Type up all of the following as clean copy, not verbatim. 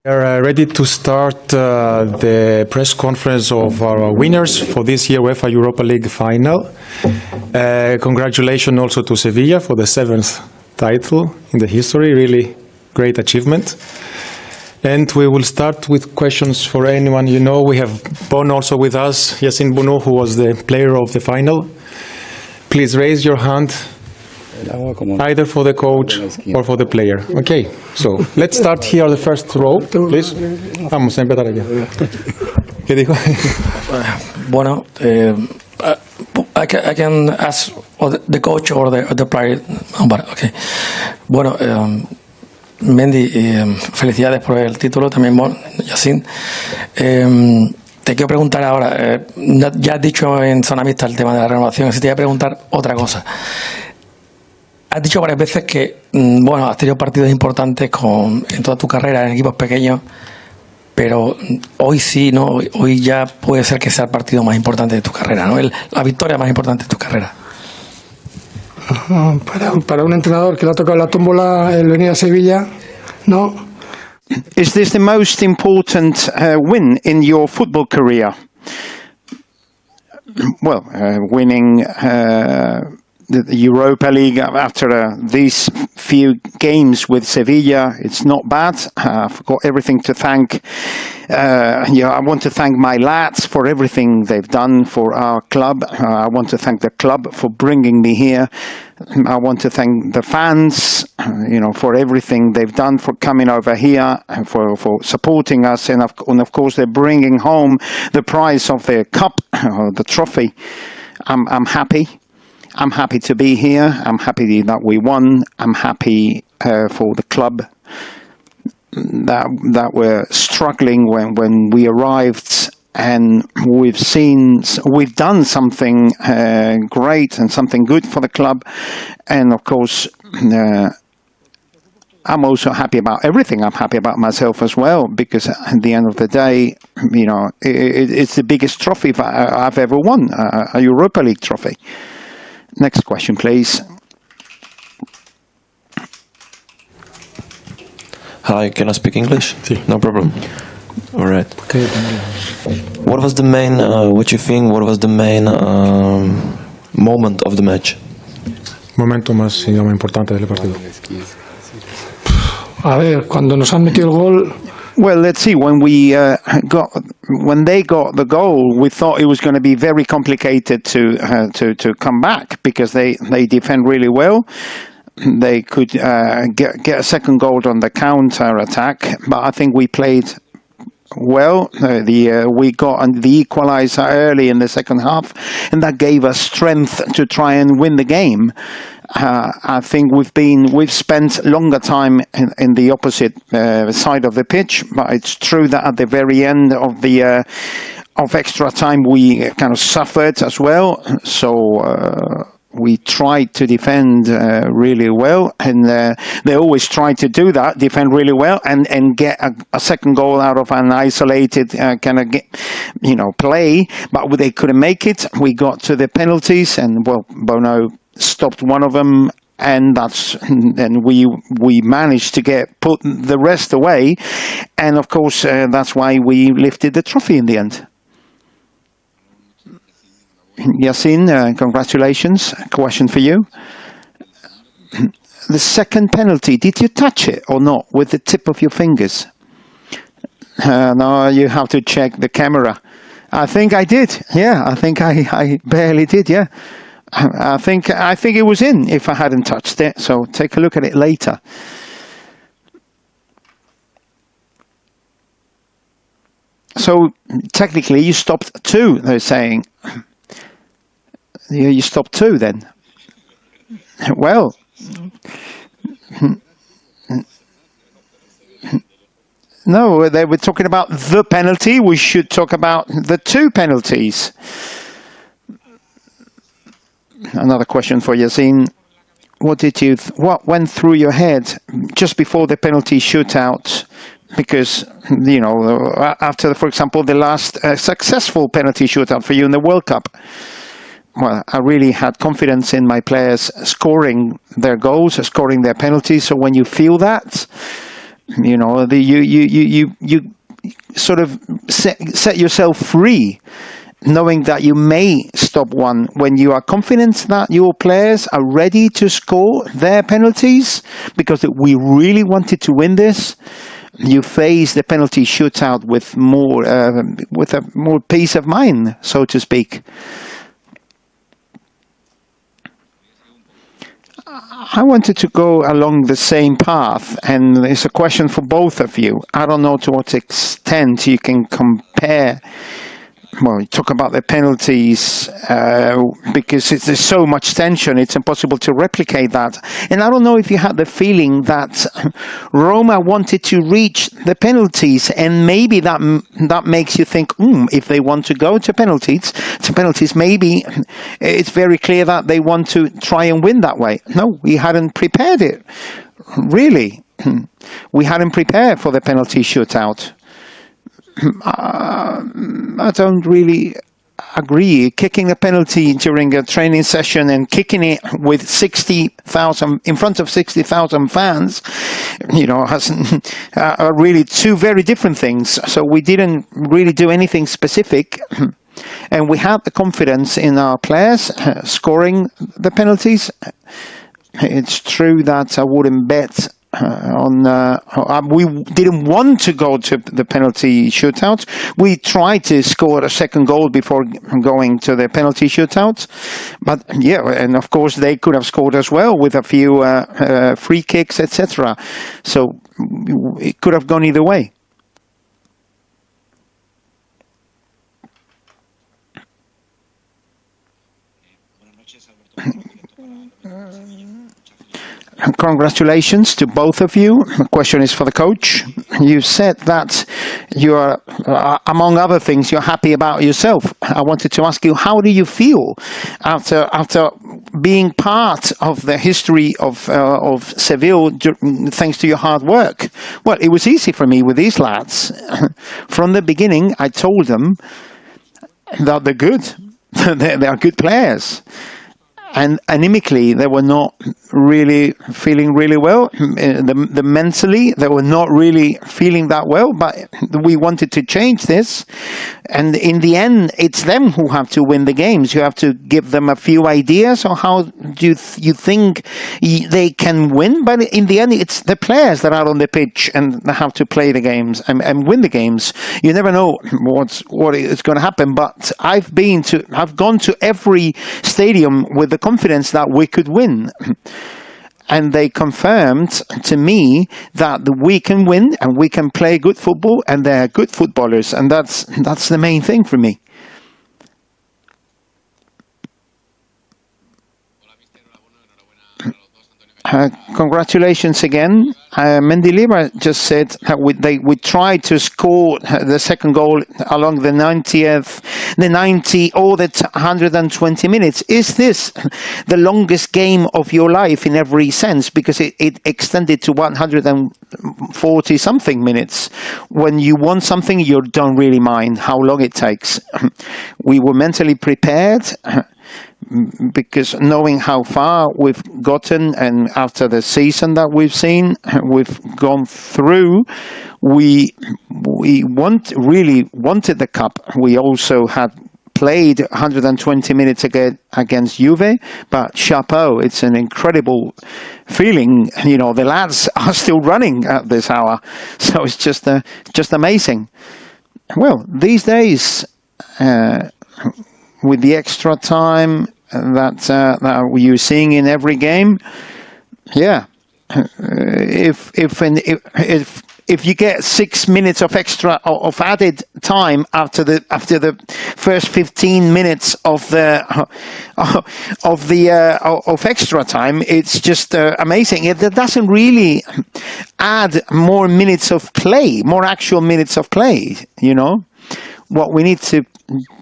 We are ready to start the press conference of our winners for this year UEFA Europa League final. Congratulations also to Sevilla for the 7th title in the history, really great achievement. And we will start with questions for anyone you know. We have Bono also with us, Yassine Bounou, who was the player of the final. Please raise your hand, either for the coach or for the player. Okay, so let's start here, the first row, please. Vamos a empezar aquí. ¿Qué dijo? Bueno, I can ask the coach or the player. Okay. Bueno, Mendy, felicidades por el título, también Yassine. Te quiero preguntar ahora, ya has dicho en zona mixta el tema de la renovación, así te voy a preguntar otra cosa. Has dicho varias veces que, bueno, has tenido partidos importantes en toda tu carrera en equipos pequeños, pero hoy sí, ¿no? Hoy ya puede ser que sea el partido más importante de tu carrera, ¿no? La victoria más importante de tu carrera. Para un entrenador que le ha tocado la tómbola el venir a Sevilla, no. Is this the most important win in your football career? Well, winning the Europa League after these few games with Sevilla, it's not bad. I've got everything to thank. I want to thank my lads for everything they've done for our club. I want to thank the club for bringing me here. I want to thank the fans, for everything they've done, for coming over here, for supporting us, and of course they're bringing home the prize of the cup, the trophy. I'm happy. I'm happy to be here. I'm happy that we won. I'm happy for the club that we're struggling when we arrived, and we've done something great and something good for the club. And of course, I'm also happy about everything. I'm happy about myself as well, because at the end of the day, it's the biggest trophy I've ever won, a Europa League trophy. Next question, please. Hi, can I speak English? Sí. No problem. All right. Okay. What was the main, what you think, what was the main moment of the match? Momento más, digamos, importante del partido. A ver, cuando nos han metido el gol. Well, let's see. When they got the goal, we thought it was going to be very complicated to come back, because they defend really well. They could get a second goal on the counter attack, but I think we played well. We got the equaliser early in the second half, and that gave us strength to try and win the game. I think we've spent longer time in the opposite side of the pitch, but it's true that at the very end of the of extra time we kind of suffered as well. So we tried to defend really well, and they always try to do that, defend really well, and get a second goal out of an isolated kind of play, but they couldn't make it. We got to the penalties, and well, Bono stopped one of them, and we managed to put the rest away, and of course that's why we lifted the trophy in the end. Yassine, congratulations. A question for you. The second penalty, did you touch it or not with the tip of your fingers? No, you have to check the camera. I think I did. Yeah, I think I barely did. Yeah, I think it was in if I hadn't touched it. So take a look at it later. So technically, you stopped two. They're saying. You stopped two then. Well, no, they were talking about the penalty. We should talk about the two penalties. Another question for Yassine. What went through your head just before the penalty shootout? Because, after, for example, the last successful penalty shootout for you in the World Cup, well, I really had confidence in my players scoring their goals, scoring their penalties. So when you feel that, You know, you sort of set yourself free, knowing that you may stop one when you are confident that your players are ready to score their penalties, because we really wanted to win this. You face the penalty shootout with a more peace of mind, so to speak. I wanted to go along the same path, and it's a question for both of you. I don't know to what extent you can compare. Well, you talk about the penalties because there's so much tension, it's impossible to replicate that. And I don't know if you had the feeling that Roma wanted to reach the penalties, and maybe that makes you think, if they want to go to penalties, maybe it's very clear that they want to try and win that way. No, we hadn't prepared it. Really, we hadn't prepared for the penalty shootout. I don't really agree. Kicking a penalty during a training session and kicking it with 60,000 in front of 60,000 fans, are really two very different things. So we didn't really do anything specific, and we had the confidence in our players scoring the penalties. It's true that I wouldn't bet we didn't want to go to the penalty shootout. We tried to score a second goal before going to the penalty shootout, but and of course they could have scored as well with a few free kicks, etc. So it could have gone either way. Congratulations to both of you. The question is for the coach. You said that you are, among other things, you're happy about yourself. I wanted to ask you, how do you feel after being part of the history of Seville, thanks to your hard work? Well, it was easy for me with these lads. From the beginning, I told them that they're good. They are good players. And anemically, they were not really feeling really well. The mentally, they were not really feeling that well. But we wanted to change this. And in the end, it's them who have to win the games. You have to give them a few ideas on how do you think they can win. But in the end, it's the players that are on the pitch and have to play the games and win the games. You never know what is going to happen. But I've gone to every stadium with the confidence that we could win, and they confirmed to me that we can win and we can play good football, and they're good footballers, and that's the main thing for me. Congratulations again. Mendilibar just said that we tried to score the second goal along the 90th, the 90 or the 120 minutes. Is this the longest game of your life in every sense? Because it extended to 140 something minutes. When you want something, you don't really mind how long it takes. We were mentally prepared, because knowing how far we've gotten, and after the season that we've gone through, we really wanted the cup. We also had played 120 minutes against Juve, but chapeau, it's an incredible feeling. The lads are still running at this hour, so it's just amazing. Well, these days, with the extra time that you're seeing in every game, if you get 6 minutes of extra of added time after the first 15 minutes of extra time, it's just amazing. It doesn't really add more minutes of play, more actual minutes of play. What we need to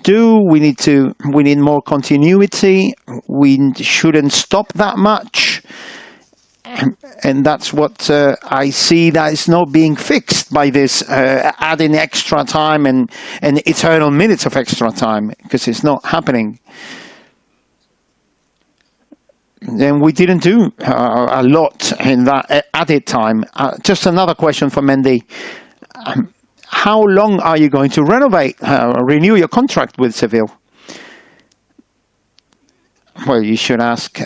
do, we need more continuity. We shouldn't stop that much, and that's what I see that is not being fixed by this adding extra time and eternal minutes of extra time, because it's not happening. and we didn't do a lot in that added time. Just another question for Mendy. How long are you going to renew your contract with Seville? Well, you should ask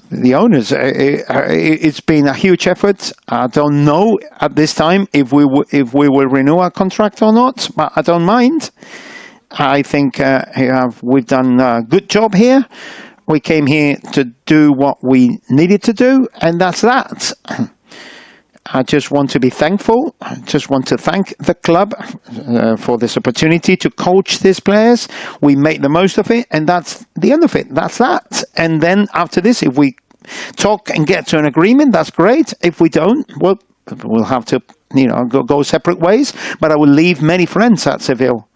the owners. It's been a huge effort. I don't know at this time if we will renew our contract or not, but I don't mind. I think we've done a good job here. We came here to do what we needed to do, and that's that. I just want to be thankful. I just want to thank the club for this opportunity to coach these players. We made the most of it, and that's the end of it. That's that. And then after this, if we talk and get to an agreement, that's great. If we don't, well, we'll have to, go separate ways. But I will leave many friends at Seville.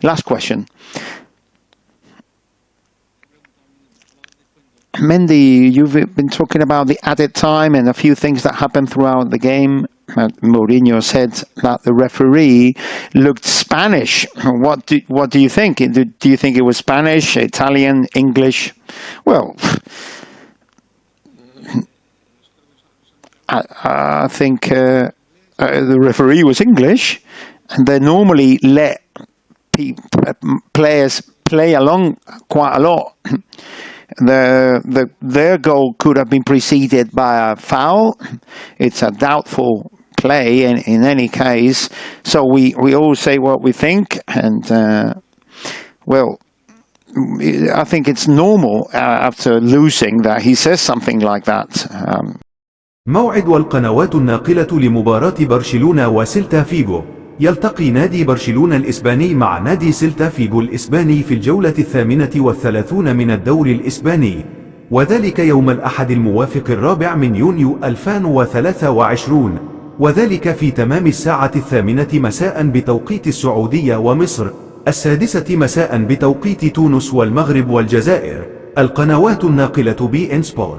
Last question. Mendy, you've been talking about the added time and a few things that happened throughout the game. Mourinho said that the referee looked Spanish. What do you think? Do you think it was Spanish, Italian, English? Well, I think the referee was English, and they normally let players play along quite a lot. Their goal could have been preceded by a foul. It's a doubtful play in any case. So we all say what we think, and I think it's normal after losing that he says something like that. موعد والقنوات الناقلة لمباراة برشلونة وسيلتا فيغو. يلتقي نادي برشلونة الإسباني مع نادي سيلتا فيغو الإسباني في الجولة 38 من الدوري الإسباني، وذلك يوم الأحد الموافق 4 من يونيو 2023، وذلك في تمام 8:00 مساء بتوقيت السعودية ومصر، 6:00 مساء بتوقيت تونس والمغرب والجزائر. القنوات الناقلة BN Sport.